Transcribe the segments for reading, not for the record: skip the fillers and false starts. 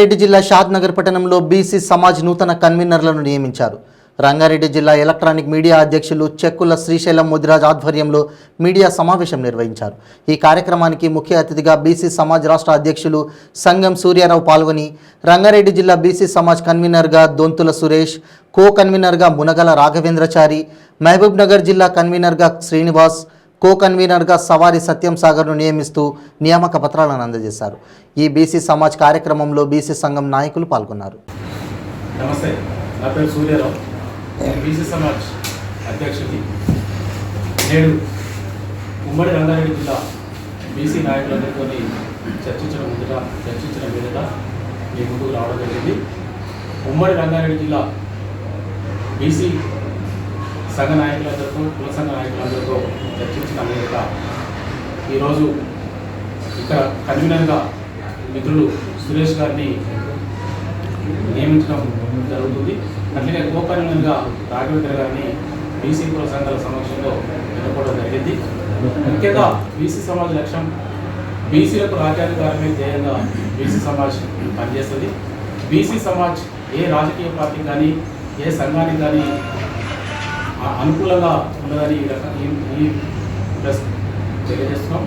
రంగారెడ్డి జిల్లా షాద్నగర్ పట్టణంలో బీసీ సమాజ్ నూతన కన్వీనర్లను నియమించారు. రంగారెడ్డి జిల్లా ఎలక్ట్రానిక్ మీడియా అధ్యక్షులు చెక్కుల శ్రీశైలం ముదిరాజ్ ఆధ్వర్యంలో మీడియా సమావేశం నిర్వహించారు. ఈ కార్యక్రమానికి ముఖ్య అతిథిగా బీసీ సమాజ్ రాష్ట్ర అధ్యక్షులు సంగం సూర్యారావు పాల్గొని రంగారెడ్డి జిల్లా బీసీ సమాజ్ కన్వీనర్గా దొంతుల సురేష్, కో కన్వీనర్గా మునగల రాఘవేంద్రచారి, మహబూబ్ నగర్ జిల్లా కన్వీనర్గా శ్రీనివాస్, కో కన్వీనర్గా సవారి సత్యం సాగర్ను నియమిస్తూ నియామక పత్రాలను అందజేశారు. ఈ బీసీ సమాజ్ కార్యక్రమంలో బీసీ సంఘం నాయకులు పాల్గొన్నారు. నమస్తే, నా పేరు సూర్యారావు, నేను బీసీ సమాజ్ అధ్యక్షుడి. నేడు ఉమ్మడి రంగారెడ్డి జిల్లా బీసీ నాయకులందరితో చర్చించిన మీదుగా మీ ముందుకు రావడం జరిగింది. ఉమ్మడి రంగారెడ్డి జిల్లా బీసీ సంఘ నాయకులందరితో, కుల సంఘ నాయకులందరితో చర్చించిన మీదుగా ఈరోజు ఇక్కడ కన్వీనర్గా మిత్రులు సురేష్ గారిని నియమించడం జరుగుతుంది. అట్లనే కో కన్వీనర్గా రాఘవేంద్ర గారిని బీసీ కుల సంఘాల సమక్షంలో ఎన్నుకోవడం జరిగింది. ముఖ్యంగా బీసీ సమాజ్ లక్ష్యం బీసీలకు రాజ్యాధికారమే ధ్యేయంగా బీసీ సమాజ్ పనిచేస్తుంది. బీసీ సమాజ్ ఏ రాజకీయ పార్టీ కానీ ఏ సంఘానికి కానీ అనుకూలంగా ఉన్నదని ఈ ప్లస్ తెలియజేస్తున్నాం.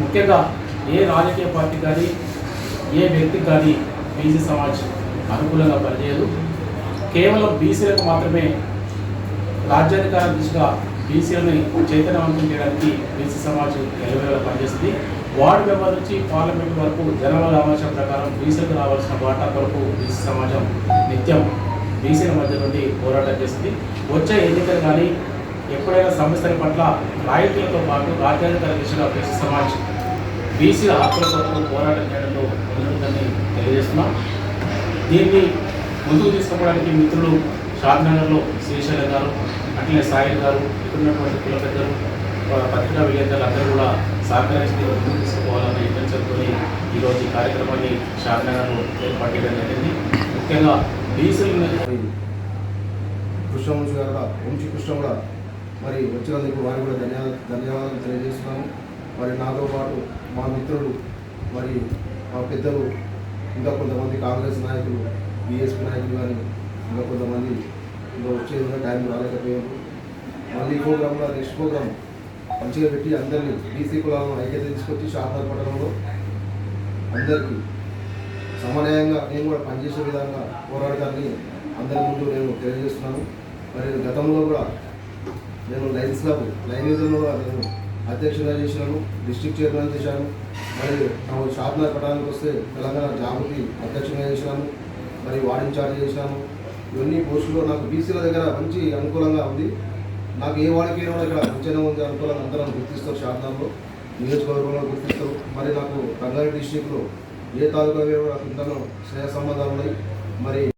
ముఖ్యంగా ఏ రాజకీయ పార్టీ కానీ ఏ వ్యక్తికి కానీ బీసీ సమాజ్ అనుకూలంగా పనిచేయదు. కేవలం బీసీలకు మాత్రమే రాజ్యాధికార దిశగా బీసీలను చైతన్యవంతం చేయడానికి బీసీ సమాజ్ ఎలవేళ పనిచేస్తుంది. వార్డు మెంబర్ నుంచి పార్లమెంట్ వరకు జనరల్ రామాచం ప్రకారం బీసీలకు రావాల్సిన వాటా కొరకు బీసీ సమాజం నిత్యం బీసీల మధ్య నుండి పోరాటం చేస్తుంది. వచ్చే ఎన్నికలు కానీ ఎప్పుడైనా సమస్యల పట్ల రాయితీలతో పాటు రాజ్యాధికార దిశగా బీసీ సమాజ్ బీసీల హక్కుల కొరకు పోరాటం చేయడంలో ముందుందని తెలియజేస్తున్నాం. దీన్ని ముందుకు తీసుకోవడానికి మిత్రులు షాద్నగర్లో శ్రీశైలం గారు, అట్లనే సాయిల్ గారు, ఇక్కడున్నటువంటి కుల పెద్దలు, పత్రికా విలేకరులు అందరూ కూడా సహకరించి ముందుకు తీసుకుపోవాలనే ఇంటెన్షన్తో ఈరోజు ఈ కార్యక్రమాన్ని షాద్నగర్లో ఏర్పాటు చేయడం జరిగింది. ముఖ్యంగా బీసీలు కృష్ణవంశీ గారు కూడా, వంశీ కృష్ణ కూడా మరి వచ్చినందుకు వారికి కూడా ధన్యవాదాలు తెలియజేస్తున్నాము. మరి నాతో పాటు మా మిత్రులు, మరి మా పెద్దలు, ఇంకా కొంతమంది కాంగ్రెస్ నాయకులు, బీఎస్పీ నాయకులు కానీ ఇంకా కొంతమంది ఇంకా వచ్చేందుకు టైం రాలేకపోయారు. మళ్ళీ ఈ ప్రోగ్రాంలో నెక్స్ట్ ప్రోగ్రాం మంచిగా పెట్టి అందరినీ బీసీ కులాలను ఐక్యత తీసుకొచ్చి షాద్నగర్ పట్టణంలో అందరికీ సమన్వయంగా నేను కూడా పనిచేసే విధంగా పోరాడటాన్ని అందరి ముందు నేను తెలియజేస్తున్నాను. మరి గతంలో కూడా నేను లైన్స్ క్లబ్ లైనిజంలో కూడా నేను అధ్యక్షుడిగా చేసినాను, డిస్ట్రిక్ట్ చైర్మన్ చేశాను. మరి షాద్నగర్ పట్టణానికి వస్తే తెలంగాణ జాగృతి అధ్యక్షుడిగా చేసినాను, మరి వార్డ్ ఇన్ఛార్జ్ చేసినాను. ఇవన్నీ పోస్టులో నాకు బీసీల దగ్గర మంచి అనుకూలంగా ఉంది. నాకు ఏ వాడికి కూడా ఇక్కడ మంచిగా ఉంది, అనుకూలంగా అందరం గుర్తిస్తారు. షాద్నగర్లో నియోజకవర్గంలో గుర్తిస్తారు. మరి నాకు రంగారెడ్డి డిస్ట్రిక్ట్లో ఏ తాలూకా నాకు ఇంతలో స్నేహ సంబంధాలు ఉన్నాయి. మరి